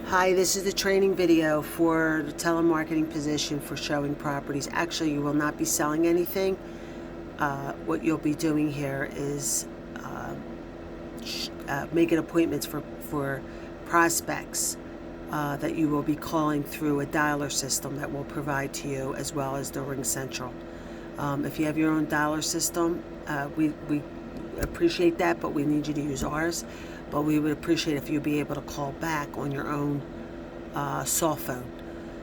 Hi, this is the training video for the telemarketing position for showing properties. Actually, you will not be selling anything. What you'll be doing here is making appointments for prospects that you will be calling through a dialer system that we'll provide to you, as well as the Ring Central. If you have your own dialer system, we appreciate that, but we need you to use ours. But we would appreciate if you'd be able to call back on your own cell phone.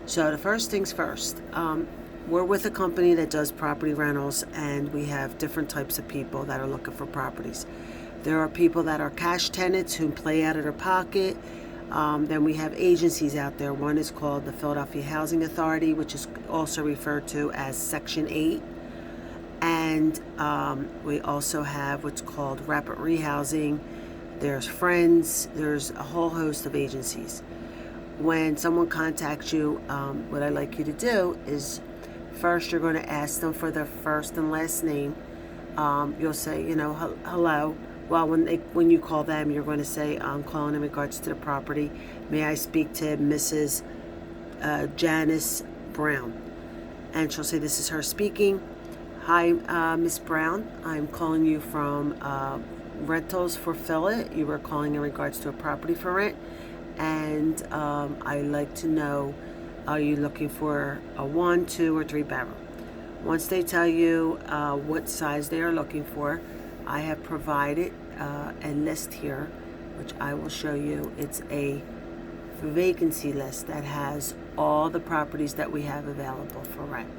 So the first things first, we're with a company that does property rentals, and we have different types of people that are looking for properties. There are people that are cash tenants who play out of their pocket. Then we have agencies out there. One is called the Philadelphia Housing Authority, which is also referred to as Section 8. And we also have what's called rapid rehousing. There's Friends. There's a whole host of agencies. When someone contacts you, what I like you to do is first you're going to ask them for their first and last name. You'll say, hello. Well, when you call them, you're going to say, I'm calling in regards to the property. May I speak to Mrs. Janice Brown? And she'll say, this is her speaking. Hi, Miss Brown. I'm calling you from Rentals for Philly. You were calling in regards to a property for rent. And I'd like to know, are you looking for a 1, 2, or 3 bedroom? Once they tell you what size they are looking for, I have provided a list here, which I will show you. It's a vacancy list that has all the properties that we have available for rent.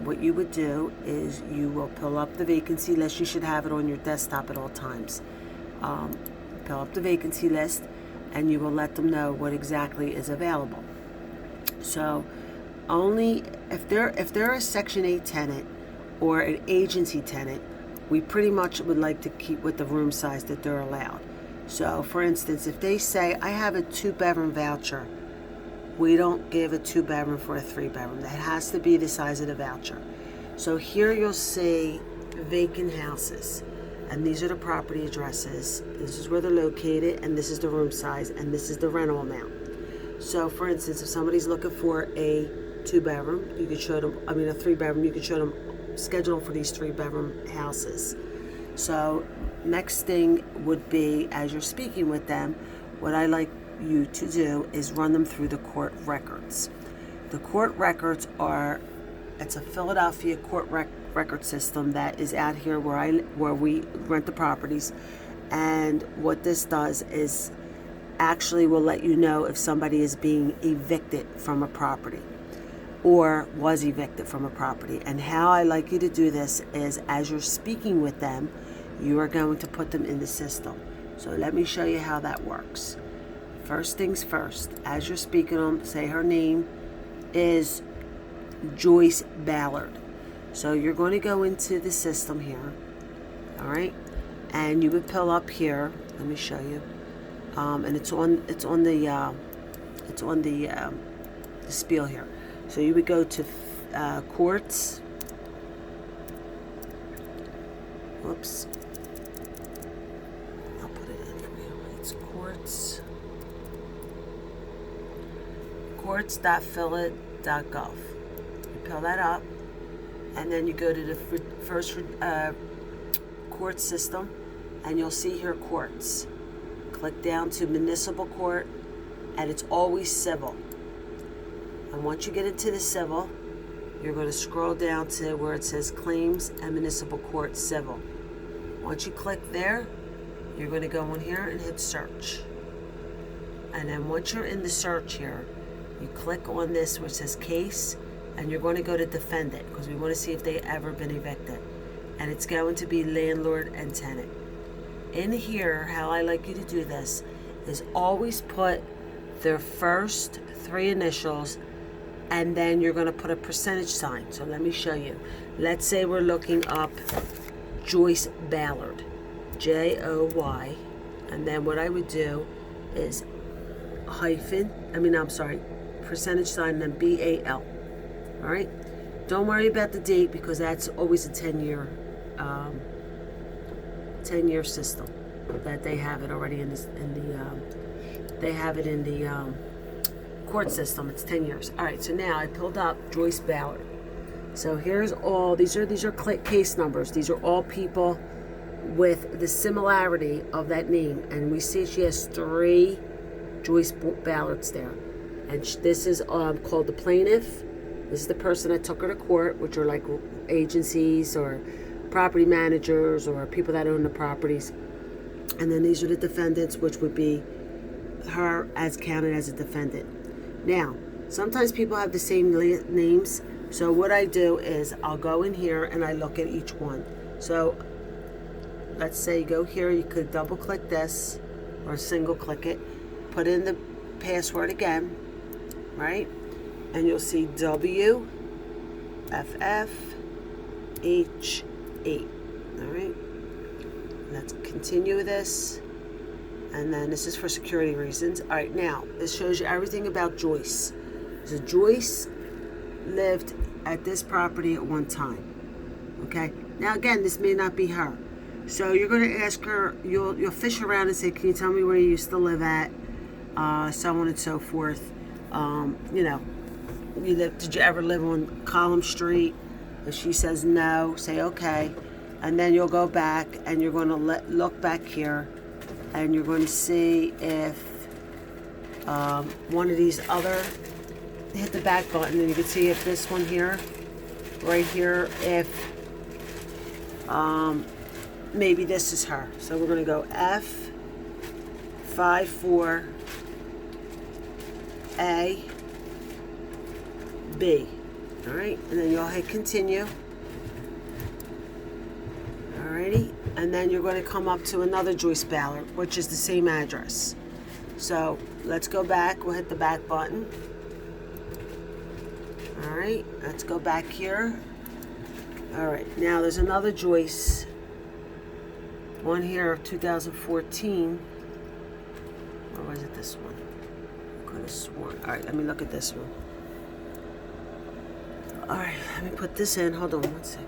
What you would do is you will pull up the vacancy list. You should have it on your desktop at all times. Pull up the vacancy list, and you will let them know what exactly is available. So only if they're a Section 8 tenant or an agency tenant, we pretty much would like to keep with the room size that they're allowed. So for instance, if they say, I have a 2-bedroom voucher, we don't give a 2-bedroom for a 3-bedroom. That has to be the size of the voucher. So here you'll see vacant houses. And these are the property addresses. This is where they're located, and this is the room size, and this is the rental amount. So for instance, if somebody's looking for a 2-bedroom, you could show them, a 3-bedroom, you could show them, schedule for these 3-bedroom houses. So next thing would be, as you're speaking with them, what I like you to do is run them through the court records. The court records it's a Philadelphia court record system that is out here where we rent the properties. And what this does is actually will let you know if somebody is being evicted from a property or was evicted from a property. And how I like you to do this is, as you're speaking with them, you are going to put them in the system. So let me show you how that works. First things first, as you're speaking to them, say her name is Joyce Ballard. So you're going to go into the system here, all right? And you would pull up here. Let me show you. And it's on the Spiel here. So you would go to courts. Whoops. I'll put it in for you. It's courts. Courts.phila.gov. You pull that up, and then you go to the first court system, and you'll see here courts. Click down to municipal court, and it's always civil. And once you get into the civil, you're going to scroll down to where it says claims and municipal court civil. Once you click there, you're going to go in here and hit search. And then once you're in the search here, you click on this which says case, and you're going to go to defendant, because we want to see if they ever been evicted. And it's going to be landlord and tenant. In here, how I like you to do this is always put their first 3 initials, and then you're going to put a percentage sign. So let me show you. Let's say we're looking up Joyce Ballard, Joy, and then what I would do is percentage sign, and then BAL. All right? Don't worry about the date, because that's always a 10-year 10-year system that they have it already in they have it in the court system. It's 10 years. All right, so now I pulled up Joyce Ballard. So here's all, these are case numbers. These are all people with the similarity of that name. And we see she has 3 Joyce Ballards there. And this is called the plaintiff. This is the person that took her to court, which are like agencies or property managers or people that own the properties. And then these are the defendants, which would be her as counted as a defendant. Now, sometimes people have the same names. So what I do is I'll go in here and I look at each one. So let's say you go here, you could double click this or single click it, put in the password again, right? And you'll see WFFH8. All right. Let's continue this. And then this is for security reasons. All right, now this shows you everything about Joyce. So Joyce lived at this property at one time. Okay. Now again, this may not be her. So you're going to ask her. You'll fish around and say, "Can you tell me where you used to live at?" So on and so forth. You know, did you ever live on Column Street? If she says no, say okay, and then you'll go back and you're going to look back here, and you're going to see if one of these other, hit the back button, and you can see if this one here, right here, if maybe this is her. So we're going to go F54A B. All right, and then you'll hit continue. Alrighty, and then you're going to come up to another Joyce Ballard, which is the same address. So let's go back. We'll hit the back button. All right, let's go back here. All right, now there's another Joyce. One here, 2014. Or was it this one? I could have sworn. All right, let me look at this one. All right, let me put this in. Hold on one second.